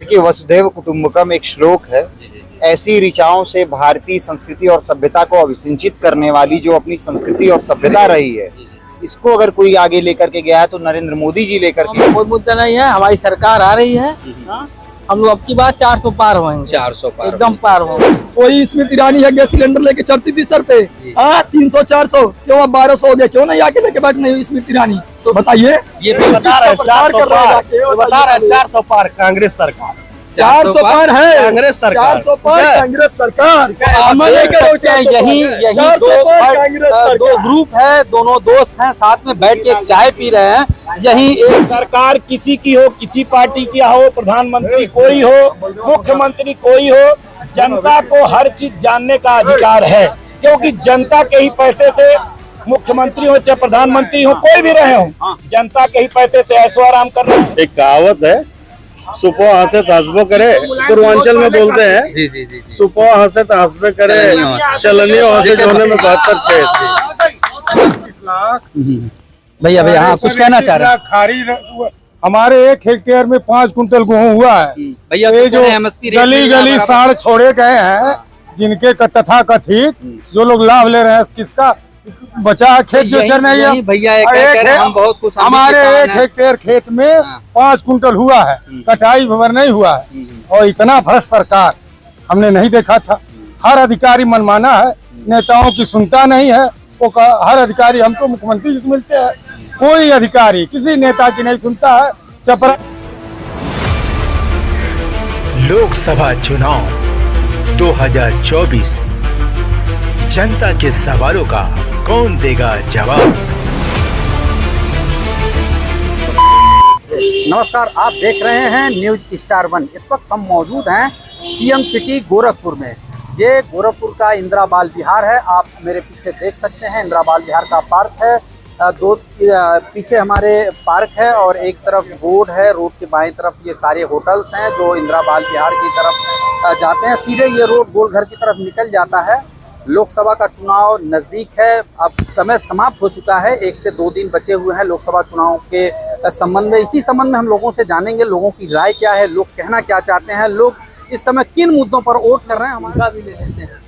कि वसुधैव कुटुंबकम एक श्लोक है। ऐसी ऋचाओं से भारतीय संस्कृति और सभ्यता को अभिसिंचित करने वाली जो अपनी संस्कृति और सभ्यता रही है, इसको अगर कोई आगे लेकर के गया है तो नरेंद्र मोदी जी लेकर के। कोई मुद्दा नहीं है, हमारी सरकार आ रही है। हम लोग अब की बात 400 पार होंगे, 400 पार एकदम पार होंगे। कोई स्मृति ईरानी है गैस सिलेंडर लेके चढ़ती थी सर पे, 300 400 क्यों अब 1200 हो गया, क्यों नहीं आके लेके बैठ नहीं स्मृति ईरानी? तो बताइए, ये भी बता रहे हैं 400 पार कांग्रेस सरकार, 400 पार है कांग्रेस सरकार, 400 पार कांग्रेस सरकार। यही दो ग्रुप है, दोनों दोस्त हैं, साथ में बैठ के चाय पी रहे हैं। यही एक सरकार किसी की हो, किसी पार्टी की हो, प्रधानमंत्री कोई हो, मुख्यमंत्री कोई हो, जनता को हर चीज जानने का अधिकार है, क्योंकि जनता के ही पैसे से मुख्यमंत्री हो चाहे प्रधानमंत्री हो, कोई भी रहे हो, जनता के ही पैसे से ऐशो आराम कर रहे हैं। एक कहावत है, सुपो हंसे तो हंसबो करे, पूर्वांचल में बोलते हैं। जी। सुपो हंसे तो हंसबे करे, चलनियो हंसे जोने में 72 भैया हाँ कुछ कहना चाह रहे हैं? खारी हमारे 1 हेक्टेयर में 5 कुंटल गेहूं हुआ है। भैया ये जो गली गली साड़ छोड़े गए हैं, जिनके तथा कथित जो लोग लाभ ले रहे हैं, किसका बचा खेत जो चर नहीं है भैया, हम बहुत खुश। हमारे 1 हेक्टेयर खेत में 5 कुंटल हुआ है, कटाई भर नहीं हुआ है। और इतना भ्रष्ट सरकार हमने नहीं देखा था। हर अधिकारी मनमाना है, नेताओं की सुनता नहीं है। वो हर अधिकारी, हम तो मुख्यमंत्री जी से मिलते हैं, कोई अधिकारी किसी नेता की नहीं सुनता है। चपरा लोकसभा चुनाव 2024, जनता के सवालों का कौन देगा जवाब? नमस्कार, आप देख रहे हैं न्यूज स्टार 1। इस वक्त हम मौजूद हैं सीएम सिटी गोरखपुर में। ये गोरखपुर का इंदिरा बाल विहार है। आप मेरे पीछे देख सकते हैं, इंदिरा बाल विहार का पार्क है। दो पीछे हमारे पार्क है और एक तरफ रोड है। रोड के बाएं तरफ ये सारे होटल्स हैं जो इंदिरा बाल विहार की तरफ जाते हैं। सीधे ये रोड गोलघर की तरफ निकल जाता है। लोकसभा का चुनाव नज़दीक है, अब समय समाप्त हो चुका है। 1 से 2 दिन बचे हुए हैं लोकसभा चुनाव के संबंध में। इसी संबंध में हम लोगों से जानेंगे लोगों की राय क्या है, लोग कहना क्या चाहते हैं, लोग इस समय किन मुद्दों पर वोट कर रहे हैं, हमारा भी ले लेते हैं।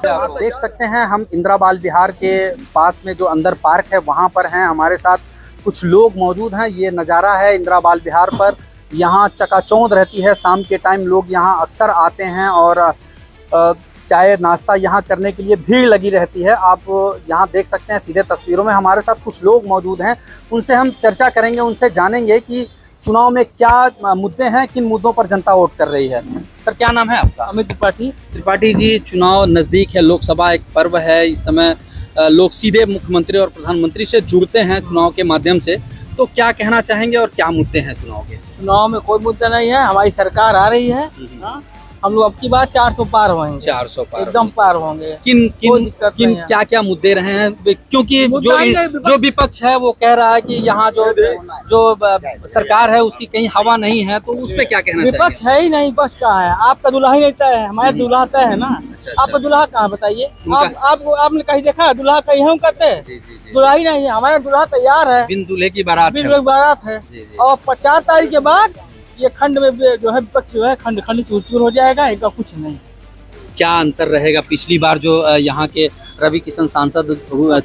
आप देख सकते हैं हम इंदिरा बाल विहार के पास में जो अंदर पार्क है वहाँ पर हैं। हमारे साथ कुछ लोग मौजूद हैं। ये नज़ारा है इंदिरा बाल विहार पर। यहाँ चकाचौंध रहती है, शाम के टाइम लोग यहाँ अक्सर आते हैं और चाय नाश्ता यहाँ करने के लिए भीड़ लगी रहती है। आप यहाँ देख सकते हैं सीधे तस्वीरों में। हमारे साथ कुछ लोग मौजूद हैं, उनसे हम चर्चा करेंगे, उनसे जानेंगे कि चुनाव में क्या मुद्दे हैं, किन मुद्दों पर जनता वोट कर रही है। सर क्या नाम है आपका? अमित त्रिपाठी। त्रिपाठी जी, चुनाव नज़दीक है, लोकसभा एक पर्व है। इस समय लोग सीधे मुख्यमंत्री और प्रधानमंत्री से जुड़ते हैं चुनाव के माध्यम से, तो क्या कहना चाहेंगे और क्या मुद्दे हैं चुनाव के? चुनाव में कोई मुद्दा नहीं है, हमारी सरकार आ रही है। हम लोग अब की बात 400 पार होंगे, 400 पार एकदम पार होंगे। किन क्या क्या मुद्दे रहे हैं? क्योंकि जो विपक्ष है वो कह रहा है कि यहाँ जो सरकार है उसकी कहीं हवा नहीं है, तो उस पर क्या कहना चाहिए? विपक्ष है ही नहीं, विपक्ष कहाँ है? आपका दूल्हा ही नहीं तय है, हमारे दूल्हा तय है ना। आपका दूल्हा कहाँ बताइए? आपने कहीं देखा दूल्हा कहीं हम कहते हैं? दूल्हा ही नहीं है, हमारा दूल्हा तैयार है, बिन दूल्हे की बारात है। और 4 तारीख के बाद ये खंड में जो है विपक्ष जो है खंड चूर चूर हो जाएगा, इनका कुछ नहीं। क्या अंतर रहेगा? पिछली बार जो यहाँ के रवि किशन सांसद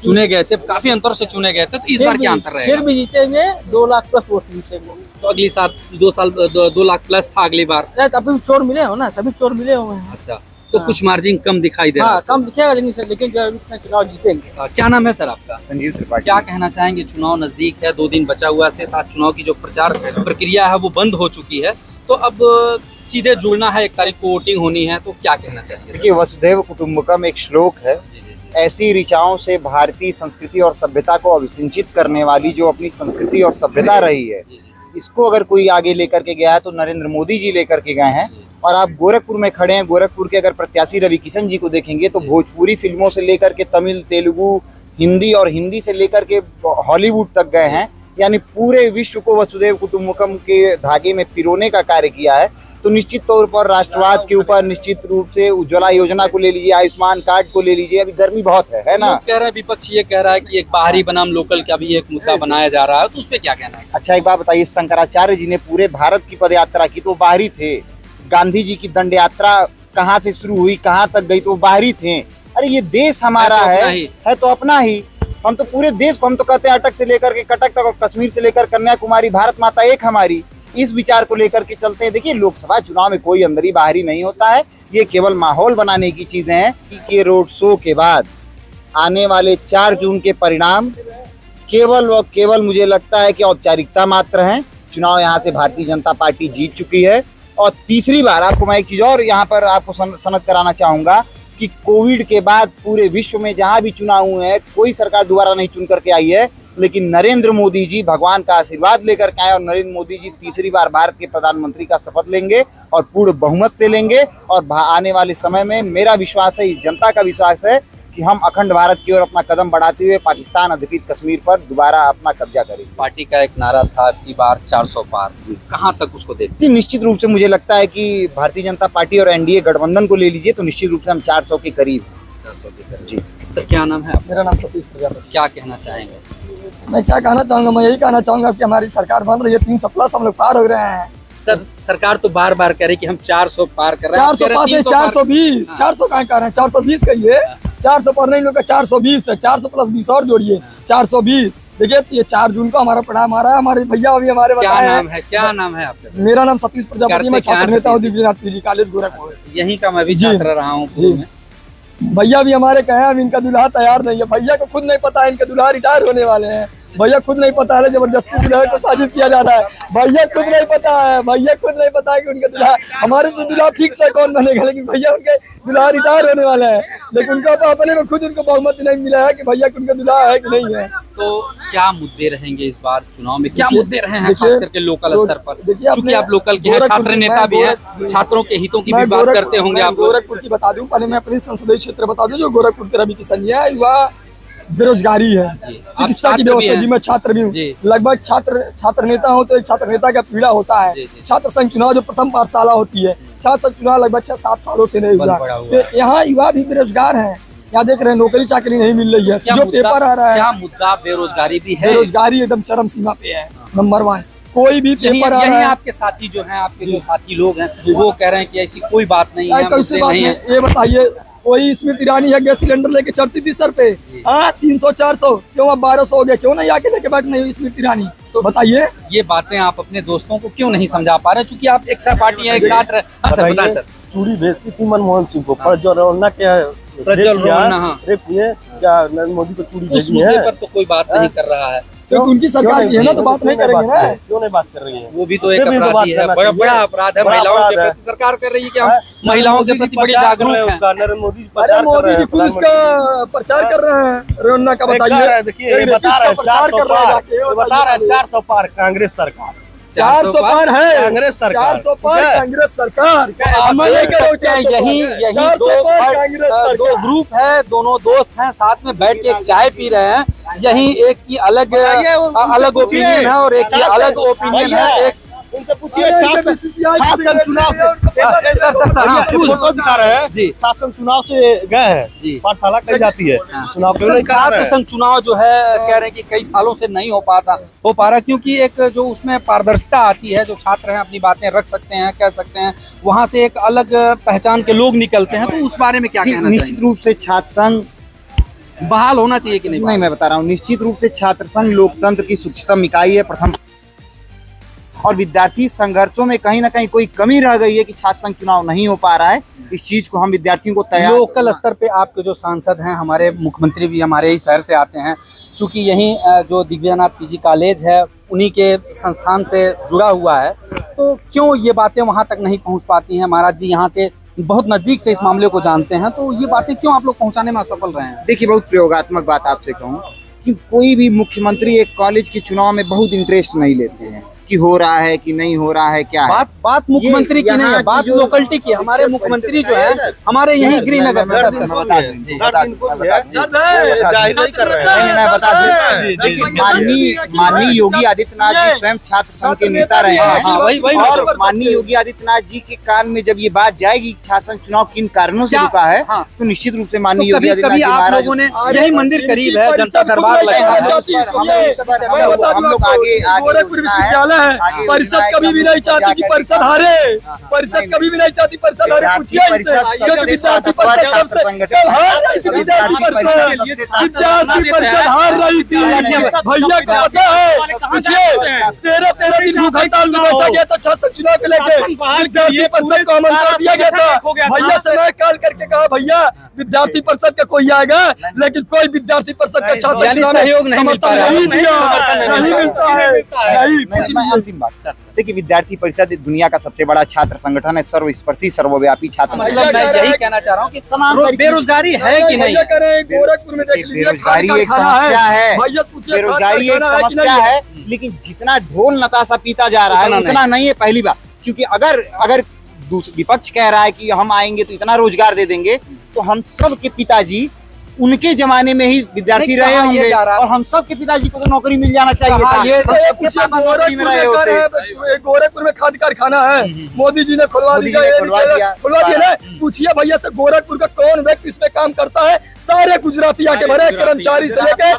चुने गए थे, काफी अंतर से चुने गए थे, तो इस बार क्या अंतर रहेगा? फिर भी जीतेंगे, 2 लाख प्लस वोट जीतेंगे। तो अगली साल 2 लाख प्लस था अगली बार। अभी चोर मिले हो ना, सभी चोर मिले हुए हैं। अच्छा, तो कुछ मार्जिन कम दिखाई दे रहा है। कम दिखेगा, लेकिन चुनाव जीतेंगे। क्या नाम है सर आपका? संजीव त्रिपाठी। क्या कहना चाहेंगे? चुनाव नजदीक है, 2 दिन बचा हुआ है, 7 चुनाव की जो प्रचार प्रक्रिया है वो बंद हो चुकी है, तो अब सीधे जुड़ना है, 1 तारीख को वोटिंग होनी है, तो क्या कहना चाहिए? देखिए, वसुधैव कुटुंबकम एक श्लोक है। ऐसी ऋचाओं से भारतीय संस्कृति और सभ्यता को अभिसिंचित करने वाली जो अपनी संस्कृति और सभ्यता रही है, इसको अगर कोई आगे लेकर के गया है तो नरेंद्र मोदी जी लेकर के गए हैं। और आप गोरखपुर में खड़े हैं। गोरखपुर के अगर प्रत्याशी रवि किशन जी को देखेंगे तो भोजपुरी फिल्मों से लेकर के तमिल, तेलुगु, हिंदी और हिंदी से लेकर के हॉलीवुड तक गए हैं, यानी पूरे विश्व को वसुधैव कुटुंबकम के धागे में पिरोने का कार्य किया है। तो निश्चित तौर पर राष्ट्रवाद के ऊपर निश्चित रूप से उज्ज्वला योजना को ले लीजिए, आयुष्मान कार्ड को ले लीजिए, अभी गर्मी बहुत है ना। कह रहे हैं विपक्ष ये कह रहा है कि एक बाहरी बनाम लोकल का भी एक मुद्दा बनाया जा रहा है, तो उस पर क्या कहना है? अच्छा एक बात बताइए, शंकराचार्य जी ने पूरे भारत की पद यात्रा की तो बाहरी थे। गांधी जी की दंड यात्रा कहाँ से शुरू हुई, कहाँ तक गई, तो बाहरी थे। अरे ये देश हमारा है तो अपना ही। हम तो पूरे देश को, हम तो कहते हैं अटक से लेकर के कटक तक और कश्मीर से लेकर कन्याकुमारी, भारत माता एक हमारी, इस विचार को लेकर के चलते हैं। देखिए लोकसभा चुनाव में कोई अंदरी बाहरी नहीं होता है, ये केवल माहौल बनाने की चीजें हैं। कि रोड शो के बाद आने वाले 4 जून के परिणाम केवल व केवल मुझे लगता है कि औपचारिकता मात्र हैं। चुनाव यहाँ से भारतीय जनता पार्टी जीत चुकी है और तीसरी बार आपको मैं एक चीज और यहाँ पर आपको सनद कराना चाहूंगा कि कोविड के बाद पूरे विश्व में जहां भी चुनाव हुए हैं कोई सरकार दोबारा नहीं चुन करके आई है, लेकिन नरेंद्र मोदी जी भगवान का आशीर्वाद लेकर के आए और नरेंद्र मोदी जी तीसरी बार भारत के प्रधानमंत्री का शपथ लेंगे और पूर्ण बहुमत से लेंगे। और आने वाले समय में मेरा विश्वास है, इस जनता का विश्वास है कि हम अखंड भारत की ओर अपना कदम बढ़ाते हुए पाकिस्तान अधिकृत कश्मीर पर दोबारा अपना कब्जा करेंगे। पार्टी का एक नारा था कि बार 400 पार, कहाँ तक उसको देखते? जी निश्चित रूप से मुझे लगता है कि भारतीय जनता पार्टी और एनडीए गठबंधन को ले लीजिए तो निश्चित रूप से हम 400 के करीब। 400 के करीब। जी सर, क्या नाम है आपका? मेरा नाम सतीश प्रजापति। क्या कहना चाहेंगे? मैं क्या कहना चाहूँगा, मैं यही कहना चाहूँगा कि हमारी सरकार बन रही है, 300+ हम लोग पार हो रहे हैं। सर सरकार तो बार बार कह रही कि हम 400 पार कर रहे हैं। 400 पार है, 420, 400 कहाँ कह रहे हैं, 420 कहिए। 400 पर नहीं लोग 420 है, 400 + 20 और जोड़िए 420। देखिए ये 4 जून को हमारा परिणाम आ रहा है। हमारे भैया अभी हमारे बताए हैं। क्या नाम है आपका? मेरा नाम सतीश प्रजापति, मैं छात्र नेता हूँ दिव्यनाथ पीजी कॉलेज गोरखपुर। यहीं का मैं भी छात्र रहा हूँ। भैया भी हमारे कहे अब इनका दूल्हा तैयार नहीं है। भैया को खुद नहीं पता है इनके दूल्हा रिटायर होने वाले हैं। भैया खुद नहीं पता है, जबरदस्ती दूल्हे को साजिश किया जा रहा है। भैया खुद नहीं पता है, भैया खुद नहीं पता है कि उनका दूल्हा, हमारे तो दूल्हा फिक्स है कौन बनेगा, लेकिन भैया उनके दूल्हा रिटायर होने वाला है। लेकिन उनको अपने में खुद उनको बहुमत नहीं मिला है कि भैया उनका दूल्हा है कि नहीं है। तो क्या मुद्दे रहेंगे इस बार चुनाव में? क्या मुद्दे रहे हैं खास करके लोकल स्तर पर? क्योंकि आप लोकल के हैं, छात्र नेता भी हैं, छात्रों के हितों की भी बात करते होंगे आप। गोरखपुर की बता दूं, पहले मैं अपने संसदीय क्षेत्र बता दूं, जो गोरखपुर के रवि किशन है, युवा बेरोजगारी है, चिकित्सा की व्यवस्था जी, मैं छात्र भी हूँ। लगभग छात्र नेता हूँ तो एक छात्र नेता का पीड़ा होता है। छात्र संघ चुनाव जो प्रथम पाठशाला होती है, छात्र संघ चुनाव लगभग 6-7 सालों से नहीं हुआ। तो यहाँ युवा भी बेरोजगार है, यहाँ देख रहे हैं नौकरी चाकरी नहीं मिल रही है। जो पेपर आ रहा है, क्या मुद्दा बेरोजगारी भी है? बेरोजगारी एकदम चरम सीमा पे है, नंबर 1। कोई भी पेपर आ रहा है, आपके साथी जो हैं, आपके जो साथी लोग हैं, वो कह रहे हैं कि ऐसी कोई बात नहीं है। कैसी बात नहीं है? ये बताइए, कोई स्मृति ईरानी है गैस सिलेंडर लेके चढ़ती थी सर पे, 300-400 क्यों अब 1200 हो गया, क्यों नहीं आके लेके बैठ नहीं स्मृति ईरानी? तो बताइए ये बातें आप अपने दोस्तों को क्यों नहीं समझा पा रहे? क्योंकि आप एक पार्टी है, एक साथ बताइए सर। चूड़ी भेजती थी मनमोहन सिंह को, प्रज्वल रौना क्या क्या नरेंद्र मोदी को चूड़ी उस मुद्दे पर तो कोई बात नहीं कर रहा है, क्योंकि उनकी सरकार की है ना, तो बात नहीं करेंगे ना। क्यों नहीं बात कर रही है? वो भी तो एक अपराधी है, बड़ा अपराध है। महिलाओं के प्रति सरकार कर रही है कि हम महिलाओं के प्रति बड़ी जागरूक हैं। नरेंद्र मोदी अरे मोदी जी खुद उसका प्रचार कर रहे हैं। रौना का बताइए, देखिए बता रहे हैं 400 पार कांग्रेस सरकार, 400 पार है कांग्रेस सरकार, 400 पार कांग्रेस सरकार। यही दो ग्रुप है, दोनों दोस्त हैं, साथ में बैठ के एक चाय पी रहे हैं। यही एक की अलग ओपिनियन है और एक की अलग ओपिनियन है। एक उनसे पूछिए, शासन चुनाव से गए हैं, पाठशाला कही जाती है, चुनाव छात्र संघ चुनाव जो है कह रहे हैं कि कई सालों से नहीं हो पा रहा, क्योंकि एक जो उसमें पारदर्शिता आती है, जो छात्र हैं अपनी बातें रख सकते हैं, कह सकते हैं, वहाँ से एक अलग पहचान के लोग निकलते हैं। तो उस बारे में क्या कहना चाहिए? निश्चित रूप से छात्र संघ बहाल होना चाहिए कि नहीं? मैं बता रहा हूँ, निश्चित रूप से छात्र संघ लोकतंत्र की उच्चतम इकाई है, प्रथम, और विद्यार्थी संघर्षों में कहीं ना कहीं कोई कमी रह गई है कि छात्र संघ चुनाव नहीं हो पा रहा है। इस चीज को हम विद्यार्थियों को तैयार, लोकल स्तर पे आपके जो सांसद हैं, हमारे मुख्यमंत्री भी हमारे ही शहर से आते हैं, चूँकि यहीं जो दिव्यनाथ पीजी कॉलेज है उन्हीं के संस्थान से जुड़ा हुआ है, तो क्यों ये बातें वहाँ तक नहीं पहुँच पाती हैं? महाराज जी यहाँ से बहुत नज़दीक से इस मामले को जानते हैं, तो ये बातें क्यों आप लोग पहुँचाने में असफल रहे हैं? देखिए बहुत प्रयोगात्मक बात आपसे कहूँ कि कोई भी मुख्यमंत्री एक कॉलेज के चुनाव में बहुत इंटरेस्ट नहीं लेते हैं कि हो रहा है कि नहीं हो रहा है, क्या है? बात मुख्यमंत्री की नहीं है, बात लोकलिटी की। हमारे मुख्यमंत्री जो है हमारे यही गृहनगर में सर मैं बता दूं, माननीय योगी आदित्यनाथ जी स्वयं छात्र संघ के नेता रहे हैं, और माननीय योगी आदित्यनाथ जी के कान में जब ये बात जाएगी छात्र संघ चुनाव किन कारणों से रुका है, तो निश्चित रूप से माननीय योगी आदित्यनाथ जी आप लोगों ने यही मंदिर करीब है, जनता दरबार लगा है, हम लोग आगे गोरखपुर विश्वविद्यालय है, परिषद कभी भी नहीं चाहती कि परिषद हारे, परिषद कभी भी नहीं चाहती परिषद हारे। पूछिए विद्यार्थी परिषद सबसे हार रही थी, विद्यार्थी परिषद हार रही थी भैया को पता है। पूछिए 13 दिन भूख हड़ताल में बैठा गया था छात्र चुनाव को लेकर, विद्यार्थी परिषद को आमंत्रण दिया गया था। भैया से मैं कॉल करके कहा भैया विद्यार्थी परिषद का कोई आएगा, लेकिन कोई विद्यार्थी परिषद का छात्र चुनाव सहयोग नहीं मिलता है। अंतिम बात देखिए, विद्यार्थी परिषद दुनिया का सबसे बड़ा छात्र संगठन है, सर्वस्पर्शी सर्वव्यापी छात्र संगठन। मैं यही कहना चाह रहा हूँ कि बेरोजगारी है कि नहीं? गोरखपुर में बेरोजगारी एक समस्या है, बेरोजगारी एक समस्या है, लेकिन जितना ढोल नताशा पीता जा रहा है उतना नहीं है। पहली बात, क्योंकि अगर विपक्ष कह रहा है कि हम आएंगे तो इतना रोजगार दे देंगे, तो हम सब के पिताजी उनके जमाने में ही विद्यार्थी रहे होंगे, और हम सब के पिताजी को तो नौकरी मिल जाना चाहिए था। गोरखपुर में खाद कारखाना है, मोदी जी ने खुलवा दिया ना। पूछिए भैया से गोरखपुर का कौन व्यक्ति इसमें काम करता है? सारे गुजराती आके भरे, कर्मचारी से लेके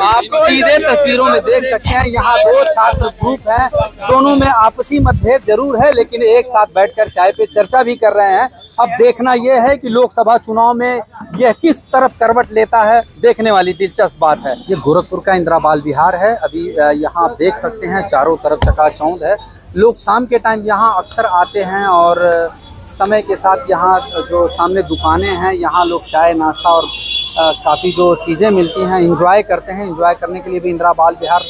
आप सीधे तस्वीरों में देख सकते हैं, यहाँ दो छात्र ग्रुप हैं, दोनों में आपसी मतभेद जरूर है, लेकिन एक साथ बैठकर चाय पे चर्चा भी कर रहे हैं। अब देखना यह है कि लोकसभा चुनाव में यह किस तरफ करवट लेता है, देखने वाली दिलचस्प बात है। ये गोरखपुर का इंदिरा बाल विहार है। अभी यहाँ आप देख सकते हैं चारों तरफ चकाचौंध है। लोग शाम के टाइम यहाँ अक्सर आते हैं और समय के साथ यहाँ जो सामने दुकानें हैं, यहाँ लोग चाय नाश्ता और काफ़ी जो चीज़ें मिलती हैं एंजॉय करते हैं। एंजॉय करने के लिए भी इंदिरा बाल विहार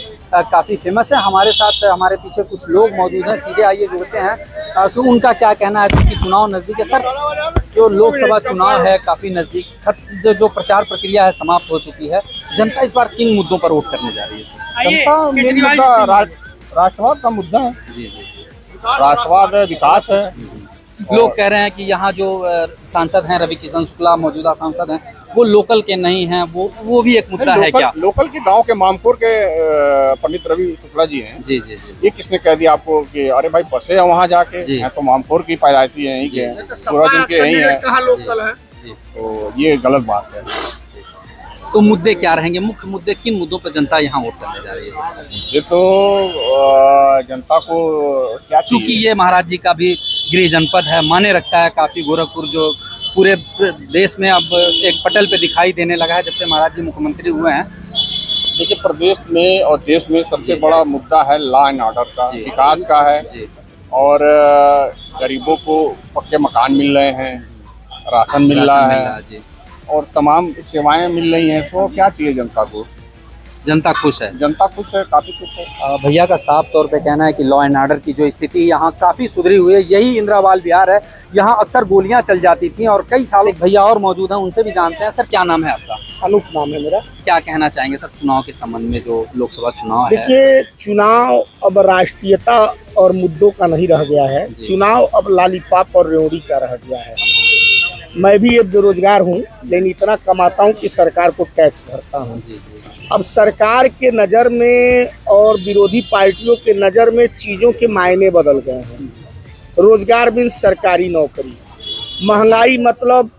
काफ़ी फेमस है। हमारे साथ हमारे पीछे कुछ लोग मौजूद हैं, सीधे आइए जुड़ते हैं कि उनका क्या कहना है, क्योंकि चुनाव नज़दीक है। सर, जो लोकसभा चुनाव है काफ़ी नज़दीक, जो प्रचार प्रक्रिया है समाप्त हो चुकी है, जनता इस बार किन मुद्दों पर वोट करने जा रही है? जनता मेन मुद्दा राष्ट्रवाद का मुद्दा है। जी, राष्ट्रवाद विकास है। लोग कह रहे हैं कि यहाँ जो सांसद हैं रवि किशन शुक्ला, मौजूदा सांसद हैं, वो लोकल के नहीं हैं, वो भी एक मुद्दा है क्या? लोकल के गांव के मामपुर के पंडित रवि शुक्ला जी हैं। जी जी जी। ये किसने कह दिया आपको कि अरे भाई बसे है वहाँ जाके? हैं तो मामपुर की पैदाइशी है, यहीं के पूरा दिन के यहीं है, कहाँ लोकल है? तो ये गलत बात है। तो मुद्दे क्या रहेंगे, मुख्य मुद्दे किन मुद्दों पर जनता यहाँ वोट करने जा रही है? ये तो जनता को क्या, चूंकि ये महाराज जी का भी गृह जनपद है, माने रखता है काफी गोरखपुर, जो पूरे देश में अब एक पटल पे दिखाई देने लगा है जब से महाराज जी मुख्यमंत्री हुए हैं। देखिए, प्रदेश में और देश में सबसे बड़ा मुद्दा है लॉ एंड ऑर्डर का, विकास का है, और गरीबों को पक्के मकान मिल रहे हैं, राशन मिल रहा है और तमाम सेवाएं मिल रही हैं। तो क्या चाहिए जनता को? जनता खुश है, जनता खुश है, काफी खुश है। भैया का साफ तौर पे कहना है कि लॉ एंड ऑर्डर की जो स्थिति यहाँ काफी सुधरी हुई है। यही इंदिरा बाल विहार है, यहाँ अक्सर गोलियां चल जाती थी और कई साल। एक भैया और मौजूद हैं, उनसे भी जानते हैं। सर, क्या नाम है आपका? अनूप नाम है मेरा। क्या कहना चाहेंगे सर चुनाव के संबंध में, जो लोकसभा चुनाव है? देखिए, चुनाव अब राष्ट्रीयता और मुद्दों का नहीं रह गया है, चुनाव अब लालीपाप और रेवड़ी का रह गया है। मैं भी एक बेरोजगार हूँ, लेकिन इतना कमाता हूँ कि सरकार को टैक्स भरता हूँ। अब सरकार के नज़र में और विरोधी पार्टियों के नज़र में चीज़ों के मायने बदल गए हैं। रोजगार बिन सरकारी नौकरी, महंगाई, मतलब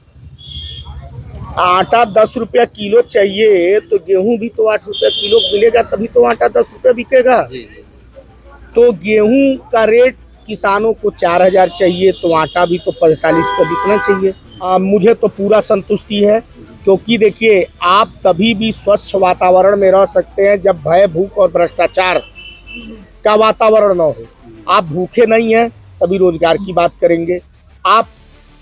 आटा 10 रुपया किलो चाहिए तो गेहूं भी तो 8 रुपया किलो मिलेगा, तभी तो आटा 10 रुपया बिकेगा। तो गेहूं का रेट किसानों को 4000 चाहिए, तो आटा भी तो 45 रुपया बिकना चाहिए। मुझे तो पूरा संतुष्टि है, क्योंकि देखिए, आप तभी भी स्वच्छ वातावरण में रह सकते हैं जब भय, भूख और भ्रष्टाचार का वातावरण न हो। आप भूखे नहीं हैं तभी रोजगार की बात करेंगे, आप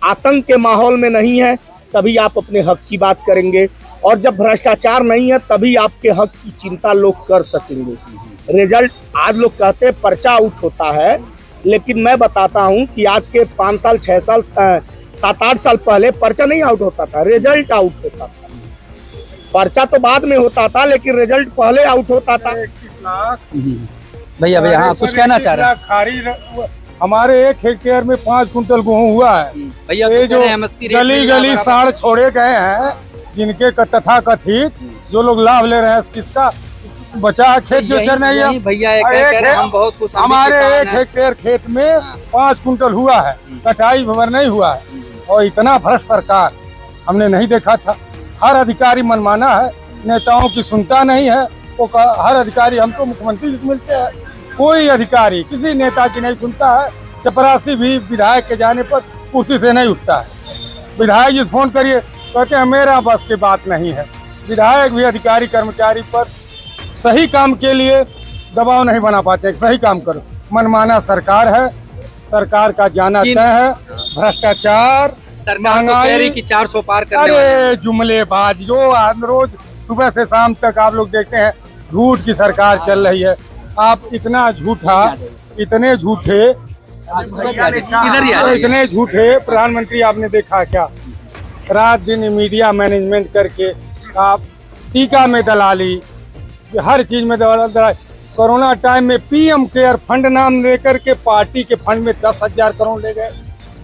आतंक के माहौल में नहीं हैं तभी आप अपने हक की बात करेंगे, और जब भ्रष्टाचार नहीं है तभी आपके हक की चिंता लोग कर सकेंगे। रिजल्ट, आज लोग कहते हैं पर्चा आउट होता है, लेकिन मैं बताता हूं कि आज के 5 साल 6 साल 7-8 साल पहले पर्चा नहीं आउट होता था, रिजल्ट आउट होता था। पर्चा तो बाद में होता था, लेकिन रिजल्ट पहले आउट होता था। भैया भैया हाँ कुछ कहना चाह रहे हैं खारी हमारे 1 हेक्टेयर में 5 कुंटल गेहूँ हुआ है। भैया ये जो गली गली साड़ छोड़े गए हैं, जिनके तथा कथित जो लोग लाभ ले रहे हैं, किसका बचा खेत जो चल रही है भैया हम बहुत कुछ हमारे 1 हेक्टेयर खेत में 5 कुंटल हुआ है, कटाई भर नहीं हुआ है। और इतना भ्रष्ट सरकार हमने नहीं देखा था। हर अधिकारी मनमाना है, नेताओं की सुनता नहीं है। वो हर अधिकारी, हम तो मुख्यमंत्री जी से मिलते हैं, कोई अधिकारी किसी नेता की नहीं सुनता है। चपरासी भी विधायक के जाने पर कुर्सी से नहीं उठता है। विधायक जी फोन करिए, कहते हैं मेरा बस की बात नहीं है। विधायक भी अधिकारी कर्मचारी पर सही काम के लिए दबाव नहीं बना पाते, सही काम करो। मनमाना सरकार है, सरकार का जाना तय है। भ्रष्टाचार, महंगाई की 400 पार करने अरे जुमलेबाज जो रोज सुबह से शाम तक आप लोग देखते हैं, झूठ की सरकार चल रही है। आप इतना झूठा, इतने झूठे, इतने झूठे प्रधानमंत्री आपने देखा क्या? रात दिन मीडिया मैनेजमेंट करके आप टीका में दलाली, हर चीज में दलाली। कोरोना टाइम में पीएम केयर फंड नाम लेकर के पार्टी के फंड में 10,000 करोड़ ले गए,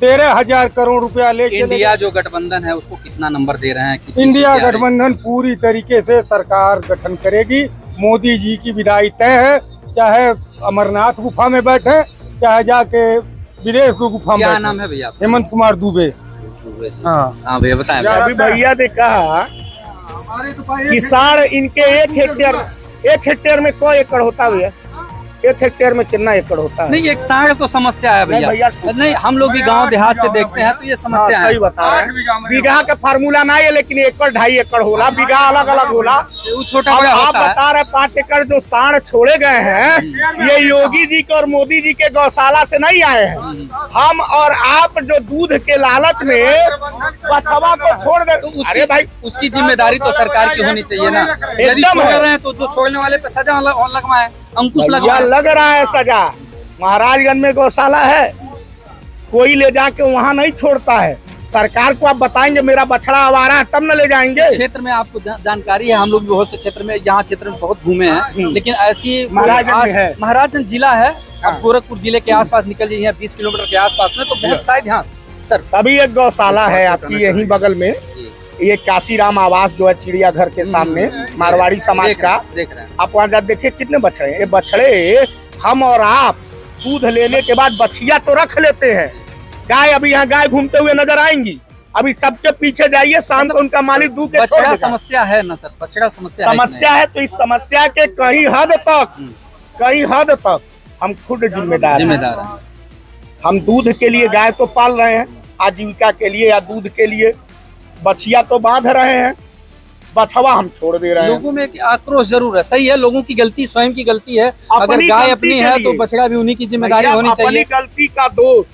13,000 करोड़ रुपया ले। इंडिया जो गठबंधन है उसको कितना नंबर दे रहे हैं? इंडिया गठबंधन पूरी तरीके से सरकार गठन करेगी। मोदी जी की विदाई तय है, चाहे अमरनाथ गुफा में बैठे, चाहे जाके विदेश की गुफा में। क्या नाम है भैया? हेमंत कुमार दुबे। हाँ भैया बताएं। अभी भैया ने कहा किसान इनके 1 हेक्टेयर में कोई एकड़ होता है भैया? 1 हेक्टेयर में कितना एकड़ होता है? नहीं, एक साढ़ तो समस्या है भैया। नहीं, हम लोग भी गांव देहात से देखते हैं तो ये समस्या है। सही बता रहे हैं। बीघा का फार्मूला ना है, लेकिन 1-2.5 एकड़ होला, बीघा अलग अलग होला। छोटा बड़ा आप बता रहे 5 एकड़ जो सांड छोड़े गए हैं, ये योगी जी के और मोदी जी के गौशाला से नहीं आए हैं। हम और आप जो दूध के लालच में बछवा को छोड़ दे, अरे भाई उसकी जिम्मेदारी तो सरकार की होनी चाहिए ना। यदि छोड़ रहे हैं तो छोड़ने वाले पे सजा लगवाए, अंकुश लग रहा है सजा। महाराजगंज में गौशाला है, कोई ले जाके वहाँ नहीं छोड़ता है। सरकार को आप बताएंगे मेरा बछड़ा आवारा है तब न ले जाएंगे। क्षेत्र में आपको जानकारी है, हम लोग भी बहुत से क्षेत्र में, यहाँ क्षेत्र में बहुत घूमे हैं, लेकिन ऐसी महाराजगंज जिला है। अब गोरखपुर जिले के आसपास निकल जाइए 20 किलोमीटर के आसपास में, तो बहुत शायद यहाँ सर। अभी एक गौशाला है आपकी यहीं बगल में, ये काशीराम आवास जो है चिड़ियाघर के सामने, मारवाड़ी समाज का। देख रहे हैं आप वहाँ जा देखिए कितने बछड़े हैं। ये बछड़े हम और आप दूध लेने के बाद बछिया तो रख लेते हैं। गाय अभी यहाँ गाय घूमते हुए नजर आएंगी, अभी सबके पीछे जाइए, शाम को उनका मालिक दूध के छोड़ देगा। समस्या है ना सर? बछड़ा समस्या है, तो इस समस्या के कहीं हद तक हम खुद जिम्मेदार हैं। हम दूध के लिए गाय तो पाल रहे हैं, आजीविका के लिए या दूध के लिए। बछिया तो बांध रहे हैं, बछवा हम छोड़ दे रहे हैं। लोगों में आक्रोश जरूर है, सही है, लोगों की गलती, स्वयं की गलती है। अगर गाय अपनी है तो बछड़ा भी उन्हीं की जिम्मेदारी होनी चाहिए। अपनी गलती का दोष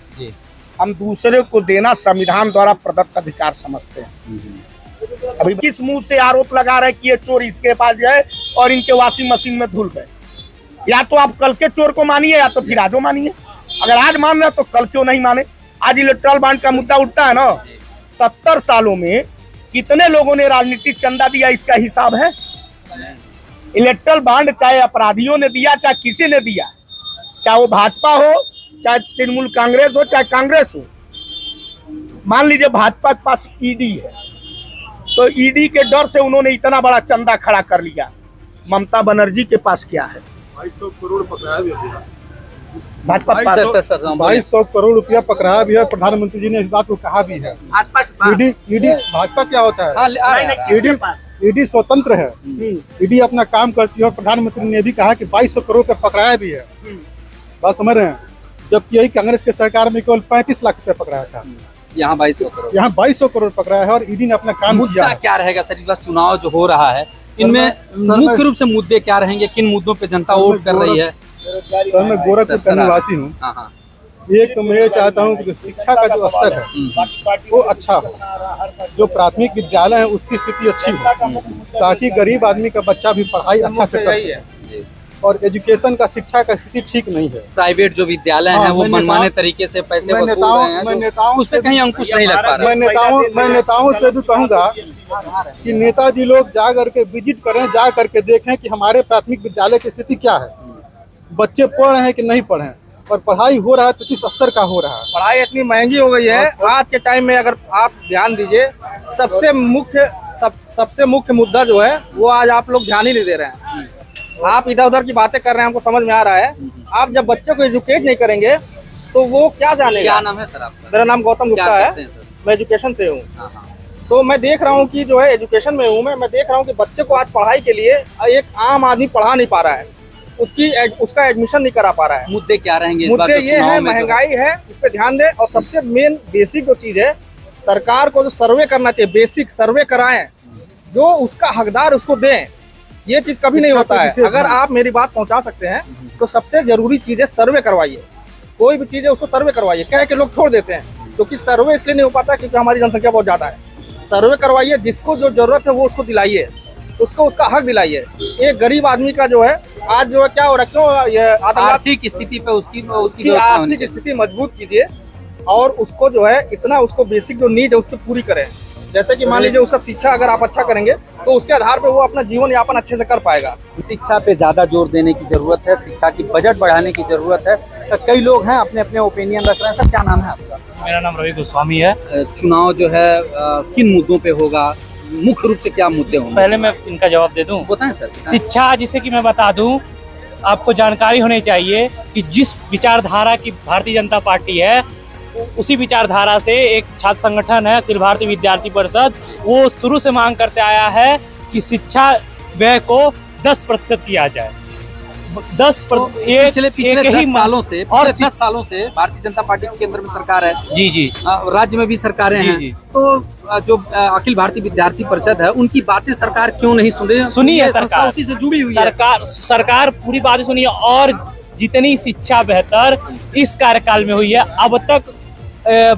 हम दूसरे को देना संविधान द्वारा प्रदत्त अधिकार समझते हैं। अभी किस मुंह से आरोप लगा रहे कि ये चोर इसके पास गए और इनके वॉशिंग मशीन में धुल गए? या तो आप कल के चोर को मानिए या तो फिर आज मानिए। अगर आज मान रहे तो कल क्यों नहीं माने? आज इलेक्ट्रल बॉन्ड का मुद्दा उठता है ना, 70 सालों में कितने लोगों ने राजनीतिक चंदा दिया, इसका हिसाब है। इलेक्ट्रल बॉन्ड चाहे अपराधियों ने दिया, चाहे किसी ने दिया, चाहे वो भाजपा हो, चाहे तृणमूल कांग्रेस हो, चाहे कांग्रेस हो। मान लीजिए भाजपा के पास ईडी है, तो ईडी के डर से उन्होंने इतना बड़ा चंदा खड़ा कर लिया। ममता बनर्जी के पास क्या है? 250 करोड़ पकड़ाया भी है। भाजपा 2200 करोड़ रुपया पकड़ाया भी है। प्रधानमंत्री जी ने इस बात को कहा भी है। ईडी भाजपा क्या होता है? ईडी स्वतंत्र है, ईडी अपना काम करती है। और प्रधानमंत्री ने भी कहा कि 2200 करोड़ का पकड़ाया भी है। बात समझ रहे हैं? जबकि यही कांग्रेस के सरकार में केवल 35 लाख रुपया पकड़ाया था, यहाँ 2200 करोड़, यहाँ 2200 करोड़ पकड़ाया है। और ईडी ने अपना काम किया। क्या रहेगा सर इस बार चुनाव जो हो रहा है, इनमें मुख्य रूप से मुद्दे क्या रहेंगे? किन मुद्दों पे जनता वोट कर रही है? सर मैं गोरखपुर का निवासी हूँ। एक तो मैं ये चाहता हूँ कि शिक्षा का जो स्तर है वो अच्छा हो, जो प्राथमिक विद्यालय है उसकी स्थिति अच्छी हो, ताकि गरीब आदमी का बच्चा भी पढ़ाई अच्छा से कर सके। और एजुकेशन का, शिक्षा का स्थिति ठीक नहीं है। प्राइवेट जो विद्यालय हैं वो मनमाने तरीके से पैसे वसूल रहे हैं, मैं नेताओं उस पे कहीं अंकुश नहीं लग पा रहा। मैं नेताओं से भी कहूँगा कि नेताजी लोग जा करके विजिट करें, जा करके देखें कि हमारे प्राथमिक विद्यालय की स्थिति क्या है, बच्चे पढ़ रहे हैं कि नहीं पढ़ रहे हैं, और पढ़ाई हो रहा है तो किस स्तर का हो रहा है। पढ़ाई इतनी महंगी हो गई है आज के टाइम में, अगर आप ध्यान दीजिए सबसे मुख्य मुद्दा जो है वो आज आप लोग ध्यान ही नहीं दे रहे हैं। आप इधर उधर की बातें कर रहे हैं, हमको समझ में आ रहा है। आप जब बच्चे को एजुकेट नहीं करेंगे तो वो क्या जानेगा। क्या नाम है सर आपका? मेरा नाम गौतम गुप्ता है, मैं एजुकेशन से हूँ। तो मैं देख रहा हूँ कि जो है एजुकेशन में हूँ मैं देख रहा हूँ कि बच्चे को आज पढ़ाई के लिए एक आम आदमी पढ़ा नहीं पा रहा है, उसका एडमिशन नहीं करा पा रहा है। मुद्दे क्या रहेंगे? मुद्दे ये है, महंगाई है, इस पे ध्यान दें। और सबसे मेन बेसिक जो चीज है, सरकार को जो सर्वे करना चाहिए, बेसिक सर्वे कराएं, जो उसका हकदार उसको दें। ये चीज कभी नहीं होता है। अगर आप मेरी बात पहुंचा सकते हैं तो सबसे जरूरी चीज है सर्वे करवाइए। कोई भी चीज है उसको सर्वे करवाइए। कह के लोग छोड़ देते हैं, क्योंकि सर्वे इसलिए नहीं हो पाता क्योंकि हमारी जनसंख्या बहुत ज्यादा है। सर्वे करवाइए, जिसको जो जरूरत है वो उसको दिलाइए, उसको उसका हक दिलाइए। एक गरीब आदमी का जो है आज जो है क्या हो रहा है, क्यों ये आर्थिक स्थिति पे उसकी आर्थिक स्थिति मजबूत कीजिए और उसको जो है इतना उसको बेसिक जो नीड है उसको पूरी करें। जैसे कि मान लीजिए उसका शिक्षा अगर आप अच्छा करेंगे तो उसके आधार पे वो अपना जीवन यापन अच्छे से कर पाएगा। शिक्षा पे ज्यादा जोर देने की जरूरत है, शिक्षा की बजट बढ़ाने की जरूरत है। कई लोग हैं अपने अपने ओपिनियन रख रहे हैं। सर क्या नाम है आपका? मेरा नाम रवि गोस्वामी है। चुनाव जो है किन मुद्दों पे होगा, मुख्य रूप से क्या मुद्दे होंगे? पहले मैं इनका जवाब दे दूं। बताएं सर। शिक्षा, जिसे कि मैं बता दूं, आपको जानकारी होनी चाहिए कि जिस विचारधारा की भारतीय जनता पार्टी है उसी विचारधारा से एक छात्र संगठन है अखिल भारतीय विद्यार्थी परिषद, वो शुरू से मांग करते आया है कि शिक्षा व्यय को 10% किया जाए। 10% पिछले 10 सालों से और 10 सालों से भारतीय जनता पार्टी के केंद्र में सरकार है। जी जी, राज्य में भी सरकारें हैं। जी। तो जो अखिल भारतीय विद्यार्थी परिषद है उनकी बातें सरकार क्यों नहीं सुन रही है? सुनी है सरकार, उसी से जुड़ी हुई सरकार पूरी बातें सुनी है। और जितनी शिक्षा बेहतर इस कार्यकाल में हुई है, अब तक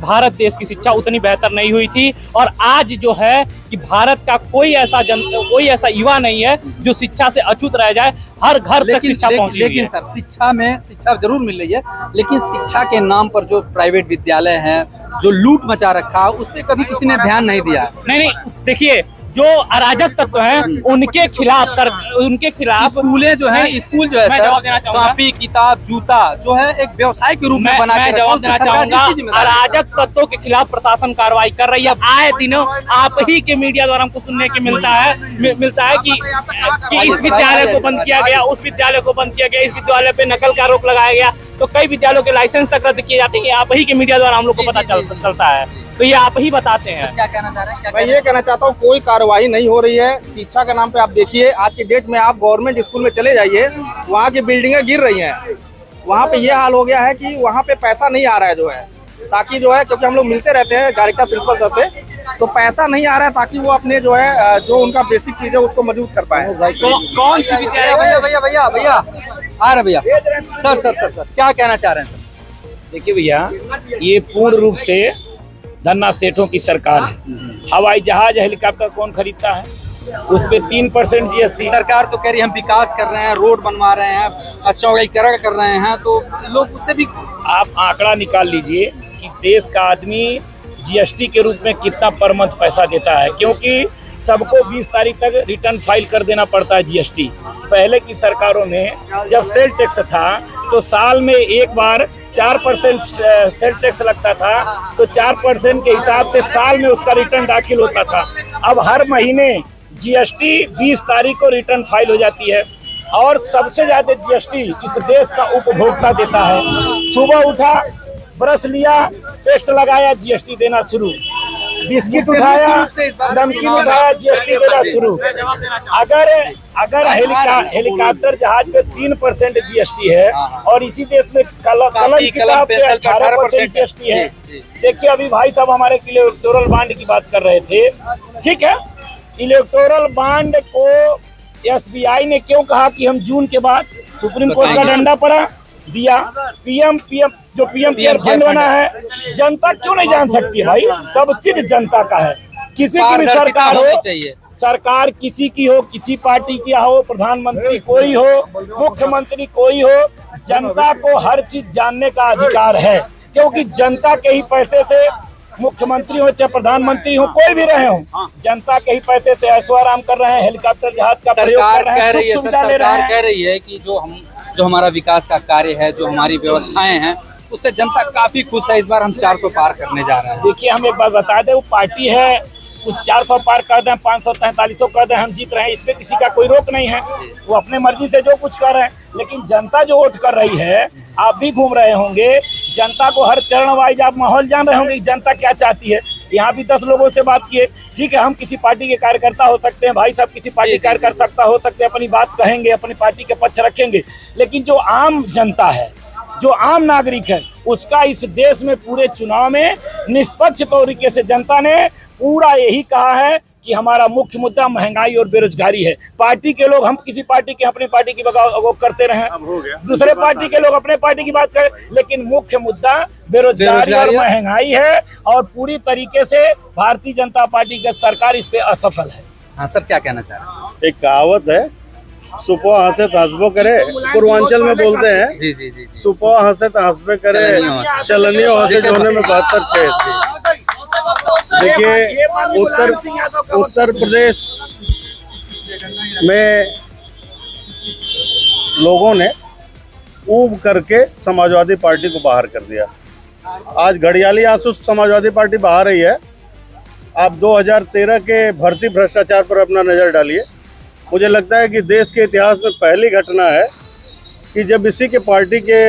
भारत देश की शिक्षा उतनी बेहतर नहीं हुई थी। और आज जो है कि भारत का कोई ऐसा युवा नहीं है जो शिक्षा से अछूत रह जाए। हर घर तक शिक्षा पहुंची। लेकिन सर शिक्षा जरूर मिल रही है, लेकिन शिक्षा के नाम पर जो प्राइवेट विद्यालय हैं, जो लूट मचा रखा है, उस पर कभी किसी ने ध्यान नहीं दिया। नहीं, देखिए जो अराजक तत्व हैं उनके खिलाफ स्कूल जो है सर, कॉपी किताब जूता जो है एक व्यवसाय के रूप में बना के जवाब देना चाहूंगा। अराजक तत्वों के खिलाफ प्रशासन कार्रवाई कर रही है। आए दिनों आप ही के मीडिया द्वारा हमको सुनने के मिलता है कि इस विद्यालय को बंद किया गया, उस विद्यालय को बंद किया गया, इस विद्यालय पे नकल का आरोप लगाया गया। तो कई विद्यालयों के लाइसेंस तक रद्द किए जाते हैं। आप ही के मीडिया द्वारा हम लोग को पता चलता है। तो ये आप ही बताते हैं। क्या कहना चाह रहे हैं? मैं ये कहना चाहता हूँ, कोई कार्रवाई नहीं हो रही है शिक्षा के नाम पे। आप देखिए आज के डेट में आप गवर्नमेंट स्कूल में चले जाइए, वहाँ की बिल्डिंगें गिर रही हैं। वहाँ पे ये हाल हो गया है कि वहाँ पे पैसा नहीं आ रहा है जो है, ताकि जो है, क्योंकि हम लोग मिलते रहते हैं डायरेक्टर प्रिंसिपल सर से, तो पैसा नहीं आ रहा है ताकि वो अपने जो है जो उनका बेसिक चीज है उसको मजबूत कर पाए। कौन सी विद्यालय? भैया आ रहे भैया। सर क्या कहना चाह रहे हैं सर? देखिए भैया, ये पूर्ण रूप से धन्ना सेठों की सरकार है। हवाई जहाज हेलीकॉप्टर कौन खरीदता है? उस पे 3% GST। सरकार तो कह रही है हम विकास कर रहे हैं, रोड बनवा रहे हैं, चौड़ीकरण कर रहे हैं, तो लोग उससे भी आप आंकड़ा निकाल लीजिए कि देश का आदमी GST के रूप में कितना पर मंथ पैसा देता है, क्योंकि सबको 20 तारीख तक रिटर्न फाइल कर देना पड़ता है GST। पहले की सरकारों में जब सेल टैक्स था तो साल में एक बार 4% सेल टैक्स लगता था, तो 4% के हिसाब से साल में उसका रिटर्न दाखिल होता था। अब हर महीने GST 20 तारीख को रिटर्न फाइल हो जाती है। और सबसे ज्यादा GST इस देश का उपभोक्ता देता है। सुबह उठा, ब्रश लिया, पेस्ट लगाया, GST देना शुरू। बिस्किट उठाया, नमकीन उठाया, GST देना शुरू। अगर हेलीकॉप्टर जहाज पे 3% GST है और इसी देश में कलम किताब पे 18% GST है। देखिए अभी भाई साहब हमारे इलेक्टोरल बॉन्ड की बात कर रहे थे, ठीक है। इलेक्टोरल बॉन्ड को SBI ने क्यों कहा कि हम जून के बाद, सुप्रीम कोर्ट का डंडा पड़ा, दिया। पीएम जो पीएम केयर फंड बना है, जनता क्यों नहीं जान सकती है भाई? सब चीज जनता का है। किसी की भी सरकार हो, सरकार किसी की हो, किसी पार्टी की हो, प्रधानमंत्री कोई हो, मुख्यमंत्री कोई हो, जनता को हर चीज जानने का अधिकार है, क्योंकि जनता के ही पैसे से मुख्यमंत्री हो चाहे प्रधानमंत्री हो, कोई भी रहे हो, जनता के ही पैसे से ऐशो आराम कर रहे हैं, हेलीकॉप्टर जहाज का प्रयोग कर रहे हैं, सुख सुविधा ले रहे हैं। कह रही है कि जो हमारा विकास का कार्य है, जो हमारी व्यवस्थाएं हैं, उससे जनता काफी खुश है। इस बार हम 400 पार करने जा रहे हैं। देखिए, हम एक बात बता दें, वो पार्टी है, कुछ 400 पार कर दें, 543 कर दें, हम जीत रहे हैं, इसमें किसी का कोई रोक नहीं है। वो अपने मर्जी से जो कुछ कर रहे हैं, लेकिन जनता जो वोट कर रही है, आप भी घूम रहे होंगे, जनता को हर चरण वाइज आप माहौल जान रहे होंगे, जनता क्या चाहती है। यहाँ भी 10 लोगों से बात किए, ठीक है, हम किसी पार्टी के कार्यकर्ता हो सकते हैं, भाई साहब किसी पार्टी के कार्यकर्ता हो सकते हैं, अपनी बात कहेंगे, अपनी पार्टी के पक्ष रखेंगे, लेकिन जो आम जनता है, जो आम नागरिक है, उसका इस देश में पूरे चुनाव में निष्पक्ष तरीके से जनता ने पूरा यही कहा है कि हमारा मुख्य मुद्दा महंगाई और बेरोजगारी है। पार्टी के लोग, हम किसी पार्टी के अपनी पार्टी की बगाव करते रहे, दूसरे पार्टी के लोग अपने पार्टी की बात करें, लेकिन मुख्य मुद्दा बेरोजगारी और महंगाई है, और पूरी तरीके से भारतीय जनता पार्टी की सरकार इस पे असफल है। हाँ सर, क्या कहना चाह रहे हैं? एक कहावत है, सुपो हंसे तो हंसबो करे, पूर्वांचल में बोलते हैं। जी जी जी। सुपो हंसे तो हंसबे करे, चलनियों हंसे जोने में 72 छेद। देखिए, उत्तर प्रदेश में लोगों ने ऊब करके समाजवादी पार्टी को बाहर कर दिया। आज घड़ियाली आंसू समाजवादी पार्टी बाहर रही है। आप 2013 के भर्ती भ्रष्टाचार पर अपना नजर डालिए। मुझे लगता है कि देश के इतिहास में पहली घटना है कि जब इसी के पार्टी के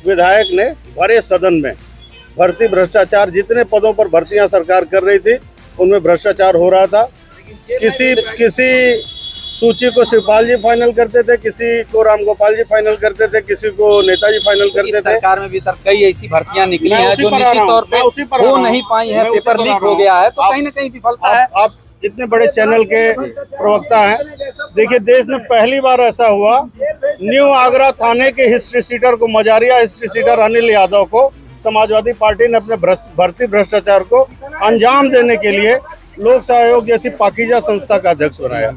विधायक ने भरे सदन में भर्ती भ्रष्टाचार, जितने पदों पर भर्तियां सरकार कर रही थी उनमें भ्रष्टाचार हो रहा था। किसी सूची को शिवपाल जी फाइनल करते थे, किसी को रामगोपाल जी फाइनल करते थे, किसी को नेताजी फाइनल करते थे। सरकार में भी सर कई ऐसी भर्तियां निकली हैं जो निश्चित तौर पे हो नहीं पाई है, पेपर लीक हो गया है, तो कहीं ना कहीं विफलता है। आप इतने बड़े चैनल के प्रवक्ता हैं, देखिए देश में पहली बार ऐसा हुआ, न्यू आगरा थाने के हिस्ट्री सीटर को, मजारिया हिस्ट्री सीटर अनिल यादव को समाजवादी पार्टी ने अपने भर्ती भ्रष्टाचार को अंजाम देने के लिए लोक सहयोग जैसी पाकीजा संस्था का अध्यक्ष बनाया।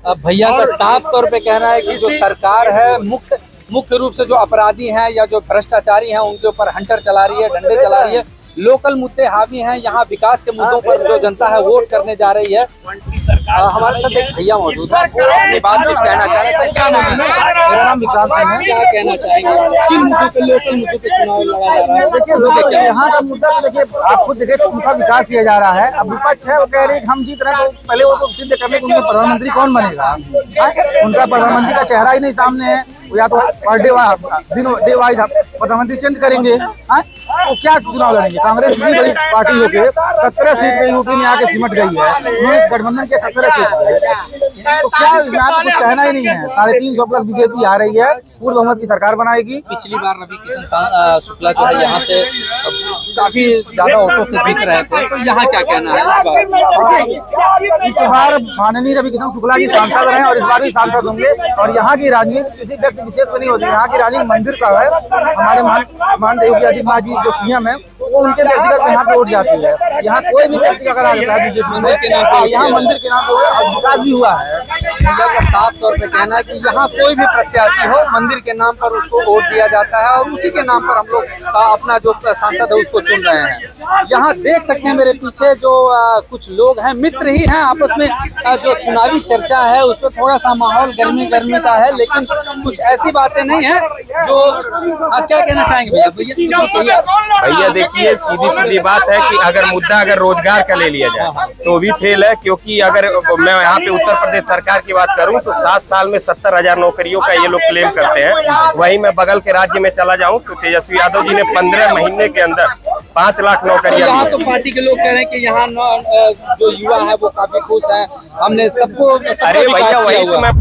अब भैया का साफ तौर पे कहना है कि जो सरकार है मुख्य रूप से जो अपराधी हैं या जो भ्रष्टाचारी हैं उनके ऊपर हंटर चला रही है, डंडे चला रही है। लोकल मुद्दे हावी हैं, यहाँ विकास के मुद्दों पर जो जनता है वोट करने जा रही है। हमारे साथ एक भैया मौजूद है, अपनी बात कुछ कहना चाह रहे हैं। क्या नाम है? मेरा नाम विकास सिंह है। क्या कहना चाहेंगे, किन मुद्दों पे, लोकल मुद्दों पे चुनाव लड़ा जा रहा है? देखिए, यहाँ का मुद्दा तो देखिए, आप खुद देखिए, उनका विकास किया जा रहा है। अब विपक्ष है, वो कह रहे हैं हम जीत रहे हैं, तो पहले वो तो सिद्ध करने के उनके प्रधानमंत्री कौन बनेगा। उनका प्रधानमंत्री का चेहरा ही नहीं सामने है, या तो पर डे वाइज प्रधानमंत्री चेंज करेंगे। तो क्या चुनाव लड़ेंगे? कांग्रेस इतनी बड़ी पार्टी होकर 17 सीट पे यूपी में आके सिमट गई है, उन्होंने गठबंधन के 17 सीट तो क्या इसमें कुछ कहना ही नहीं है। 350 प्लस बीजेपी आ रही है, पूर्ण बहुमत की सरकार बनाएगी। पिछली बार रवि किशन शुक्ला जो है यहाँ से काफी ज्यादा वोटों से जीत रहे थे, तो यहाँ क्या कहना है? इस बार माननीय रवि किशन शुक्ला जी सांसद रहे और इस बार भी सांसद होंगे, और यहाँ की राजनीति किसी व्यक्ति विशेष पर नहीं होती। यहाँ की राजनीति मंदिर का है। हमारे माननीय योगी आदित्यनाथ जी जो सीएम है, वो उनके व्यक्तिगत यहाँ पे उठ जाती है। यहाँ कोई भी व्यक्ति अगर आ जाता है बीजेपी में, यहाँ मंदिर के नाम पे विकास भी हुआ है। का साफ तौर पे कहना है कि यहाँ कोई भी प्रत्याशी हो, मंदिर के नाम पर उसको वोट दिया जाता है और उसी के नाम पर हम लोग अपना जो सांसद है उसको चुन रहे हैं। यहाँ देख सकते हैं मेरे पीछे जो कुछ लोग हैं, मित्र ही हैं आपस में। जो चुनावी चर्चा है उस पर थोड़ा सा माहौल गर्मी का है, लेकिन कुछ ऐसी बातें नहीं है जो क्या कहना चाहेंगे भैया? भैया देखिए, सीधी बात है कि अगर रोजगार का ले लिया जाए तो भी फेल है, क्योंकि अगर मैं यहाँ पे उत्तर प्रदेश सरकार की बात करूँ तो 7 साल में 70,000 नौकरियों का ये लोग क्लेम करते हैं। वहीं मैं बगल के राज्य में चला जाऊँ तो तेजस्वी यादव जी ने 15 महीने के अंदर 5 लाख नौकरियां। यहाँ तो पार्टी के लोग कह रहे हैं कि यहाँ जो युवा है वो काफी खुश है, हमने सबको अरे भैया वही तो मैं